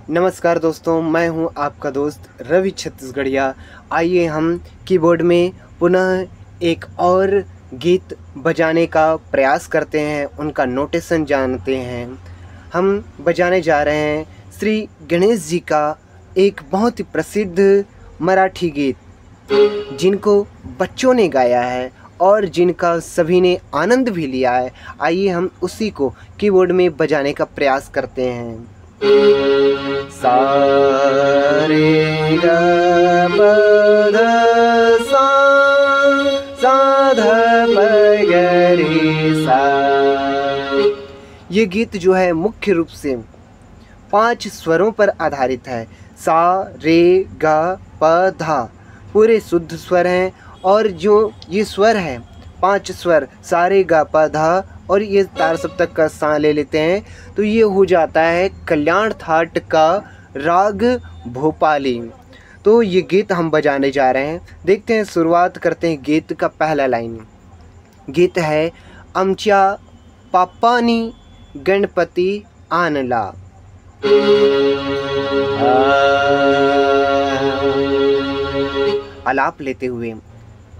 नमस्कार दोस्तों, मैं हूं आपका दोस्त रवि छत्तीसगढ़िया। आइए हम कीबोर्ड में पुनः एक और गीत बजाने का प्रयास करते हैं, उनका नोटेशन जानते हैं। हम बजाने जा रहे हैं श्री गणेश जी का एक बहुत ही प्रसिद्ध मराठी गीत, जिनको बच्चों ने गाया है और जिनका सभी ने आनंद भी लिया है। आइए हम उसी को कीबोर्ड में बजाने का प्रयास करते हैं। सा रे ग प ध सा, सा ध प ग रे सा। ये गीत जो है मुख्य रूप से 5 स्वरों पर आधारित है। सा रे ग प ध पूरे शुद्ध स्वर हैं, और जो ये स्वर है 5 स्वर सा रे ग प ध, और ये तार सप्तक का सा ले लेते हैं तो ये हो जाता है कल्याण थाट का राग भोपाली। तो ये गीत हम बजाने जा रहे हैं। देखते हैं, शुरुआत करते हैं गीत का पहला लाइन। गीत है आमच्या पापानी गणपति आणला। आलाप लेते हुए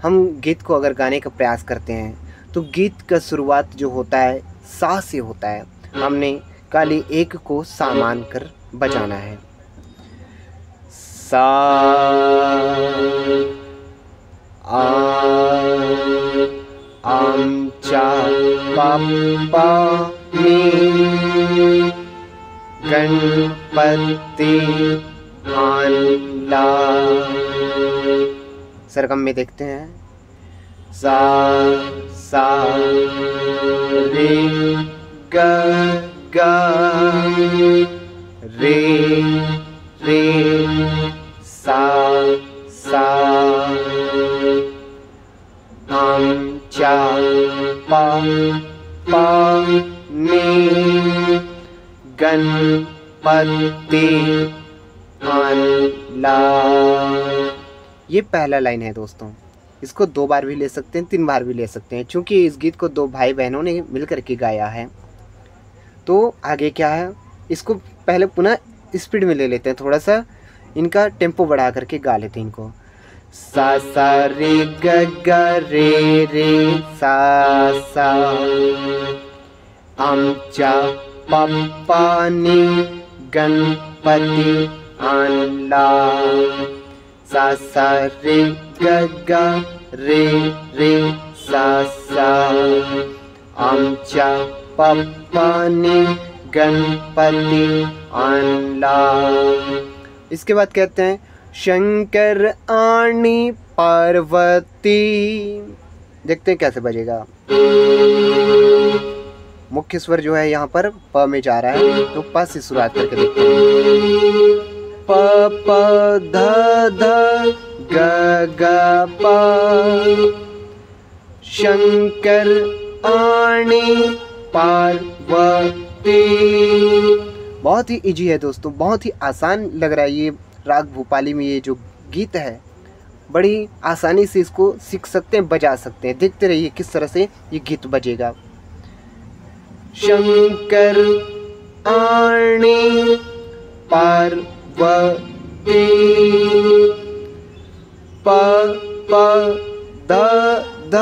हम गीत को अगर गाने का प्रयास करते हैं तो गीत का शुरुआत जो होता है सा से होता है। हमने काली एक को सा मान कर बजाना है। सा आमच्या पापानी गणपति आणला। सरगम में देखते हैं सा सा रे ग ग रे रे सा सा। आमच्या पापानी गणपति आणला। ये पहला लाइन है दोस्तों। इसको 2 बार भी ले सकते हैं, 3 बार भी ले सकते हैं, क्योंकि इस गीत को 2 भाई बहनों ने मिलकर के गाया है। तो आगे क्या है, इसको पहले पुनः स्पीड में ले लेते हैं, थोड़ा सा इनका टेम्पो बढ़ा करके गा लेते हैं इनको। सा सा रे ग ग रे रे सा सा। आमच्या पापानी गणपति आणला। सा सा रे ग ग रे रे सा सा। आमच्या पापानी गणपति आणला। इसके बाद कहते हैं शंकर आनी पार्वती। देखते हैं कैसे बजेगा। मुख्य स्वर जो है यहाँ पर प में जा रहा है, तो प से शुरुआत करके देखते हैं। प प ध ध ग ग प। शंकर आनी पार्वती। बहुत ही इजी है दोस्तों, बहुत ही आसान लग रहा है। ये राग भोपाली में ये जो गीत है, बड़ी आसानी से इसको सीख सकते हैं, बजा सकते हैं। देखते रहिए किस तरह से ये गीत बजेगा। शंकर आनी पार्वती। प प द ध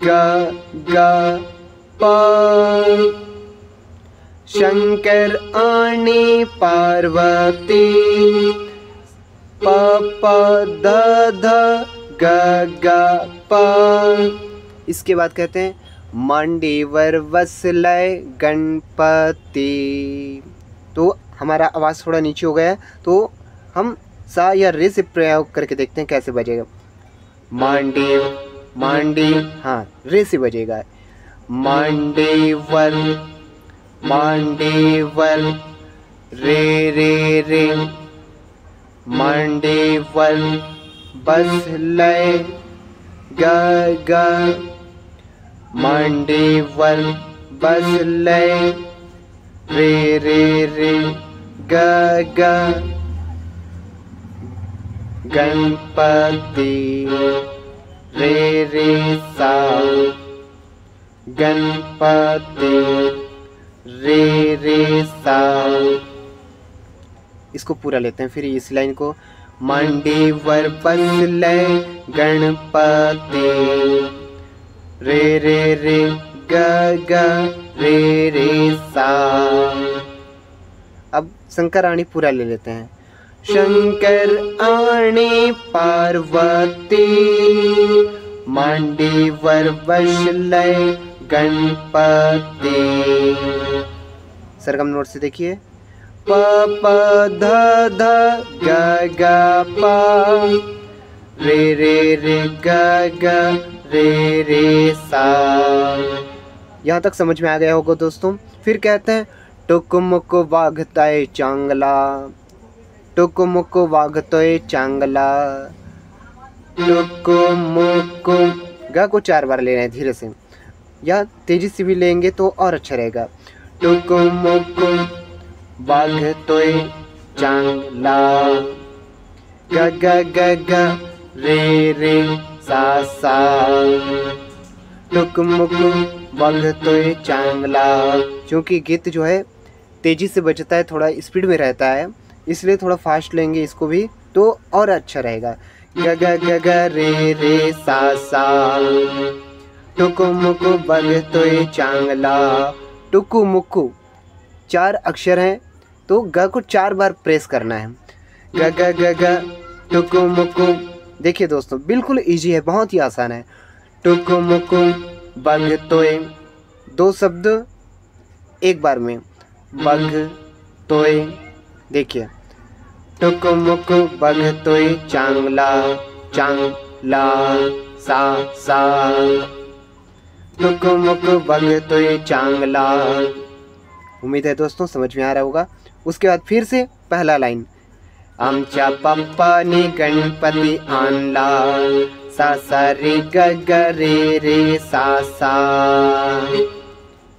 ग ग प। शंकर आनी पार्वती। प प द ध ग ग प। इसके बाद कहते हैं मांडीवर वसलय गणपति। तो हमारा आवाज़ थोड़ा नीचे हो गया है, तो हम सा या रे से प्रयोग करके देखते हैं कैसे बजेगा। मांडी मांडी, हाँ रे से बजेगा। मांडीवर मांडीवर रे रे रे। मांडीवर बसलय ग ग। मांडीवर बसलय रे रे रे ग ग। गणपति रे रे सा। गणपति रे रे सा। इसको पूरा लेते हैं फिर इस लाइन को। मांडीवर बसले गणपति रे रे रे ग ग रे रे सा। अब शंकर आणी पूरा ले लेते हैं। शंकर आणी पार्वती मांडीवर बसले गणपति। सरगम नोट से देखिए। प प ध ध ग ग प रे रे रे ग ग रे रे सा। यहाँ तक समझ में आ गया होगा दोस्तों। फिर कहते हैं टुक मुक वाघताए चांगला, टुक मुक वाघतोय चांगला, टुक मुक। गा को 4 बार लेना है धीरे से, या तेजी से भी लेंगे तो और अच्छा रहेगा। टुक मुक वाघतोय चांगला, ग ग ग ग रे रे सा सा। टुक मुक वाघतोय चांगला। क्योंकि गीत जो है तेजी से बजता है, थोड़ा स्पीड में रहता है, इसलिए थोड़ा फास्ट लेंगे इसको भी तो और अच्छा रहेगा। ग ग ग ग रे रे सा सा। टुकु मुकु वाघतोय चांगला। टुकु मुकु 4 अक्षर हैं तो ग को 4 बार प्रेस करना है। ग ग ग ग टुकु मुकु। देखिए दोस्तों बिल्कुल इजी है, बहुत ही आसान है। टुकु मुकु वाघतोय, 2 शब्द एक बार में। वाघतोय, देखिए टुकु मुकु वाघतोय चांगला, चांगला सा सा। टुकु मुकु वाघतोय चांगला। उम्मीद है दोस्तों समझ में आ रहा होगा। उसके बाद फिर से पहला लाइन। आमच्या पप्पानी गणपती आणला, सा सा रे ग ग रे रे सा सा।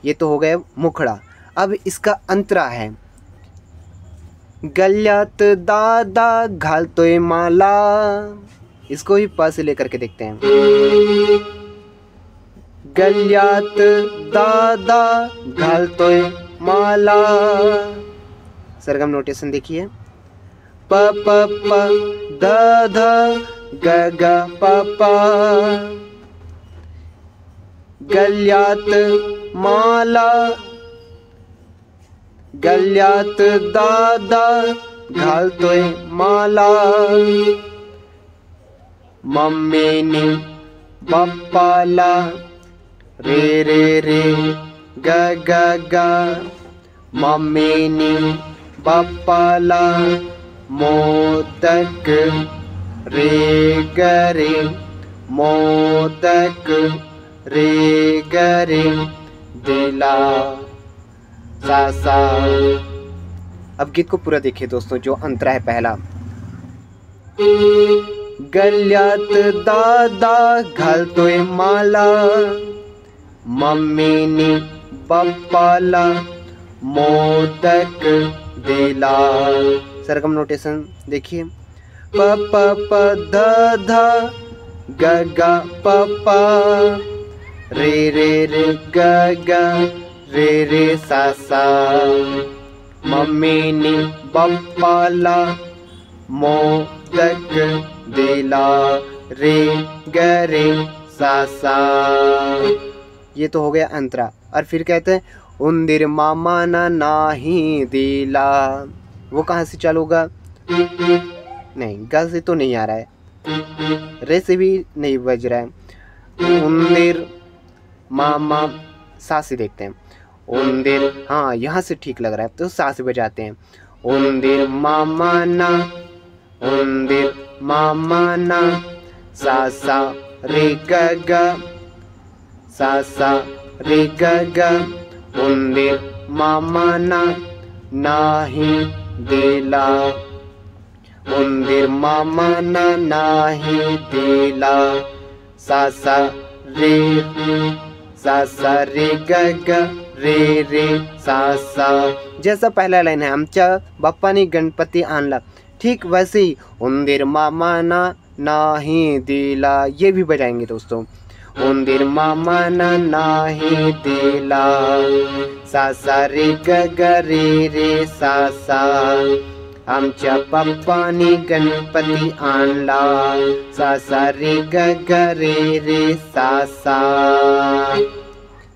ये तो हो गया मुखड़ा। अब इसका अंतरा है। गल्यात दादा घालतोय माला। इसको ही प से लेकर के देखते हैं। गल्यात दादा घालतोय माला। सरगम नोटेशन देखिए। प प प ध ध ग ग प प। गल्यात माला, गल्यात दादा घालतोय माला। मम्मीनी बाप्पाला रे रे रे ग ग ग। मम्मीनी बाप्पाला मोदक रे ग रे, मोदक रे ग रे दिला सा सा। अब गीत को पूरा देखिए दोस्तों, जो अंतरा है पहला। गल्यात दादा घालतोय माला, मम्मीनी बाप्पाला मोदक दिला। सरगम नोटेशन देखिए। प प प ध ध ग ग प प रे रे रे ग ग रे रे सा सा। मम्मीनी बाप्पाला मोदक दिला रे ग रे सा सा। ये तो हो गया अंतरा। और फिर कहते हैं उंदीर मामा ना नाही दिला। वो कहाँ से चालू होगा? नहीं, ग से तो नहीं आ रहा है, रे से भी नहीं बज रहा है। उंदीर मामा, सा से देखते हैं। उंदीर, हाँ यहाँ से ठीक लग रहा है तो सा से बजाते हैं। उंदीर मामा ना, उंदीर मामा ना, सा सा रे ग ग, सा सा रे ग ग। उंदीर मामा ना नाही दिला, उंदीर मामा ना नाही दिला, सा सा रे ग ग रे रे सा सा। जैसा पहला लाइन है आमच्या बाप्पानी गणपती आणला, ठीक वैसे ही उंदीर मामा ना नाही दिला, ये भी बजाएंगे दोस्तों। उंदीर मामा ना नाही दिला, सा सा रे ग ग रे रे सा सा। आमच्या पप्पानी गणपती आणला, सा सा रे ग ग रे सा सा।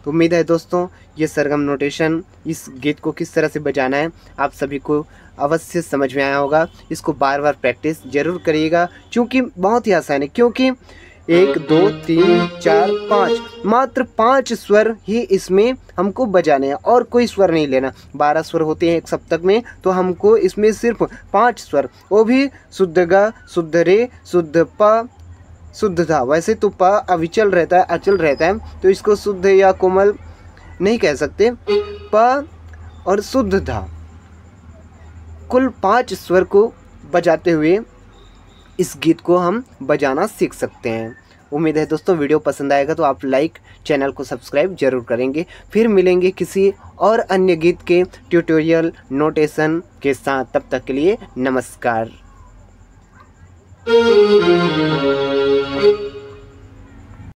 तो उम्मीद है दोस्तों ये सरगम नोटेशन, इस गीत को किस तरह से बजाना है आप सभी को अवश्य समझ में आया होगा। इसको बार बार प्रैक्टिस जरूर करिएगा क्योंकि बहुत ही आसान है। क्योंकि 1 2 3 4 5 मात्र 5 स्वर ही इसमें हमको बजाने हैं और कोई स्वर नहीं लेना। 12 स्वर होते हैं एक सप्तक में, तो हमको इसमें सिर्फ 5 स्वर, वो भी शुद्ध ग, शुद्ध रे, शुद्ध प, शुद्ध धा। वैसे तो प अविचल रहता है, अचल रहता है, तो इसको शुद्ध या कोमल नहीं कह सकते। प और शुद्ध धा, कुल 5 स्वर को बजाते हुए इस गीत को हम बजाना सीख सकते हैं। उम्मीद है दोस्तों वीडियो पसंद आएगा तो आप लाइक, चैनल को सब्सक्राइब जरूर करेंगे। फिर मिलेंगे किसी और अन्य गीत के ट्यूटोरियल नोटेशन के साथ। तब तक के लिए नमस्कार।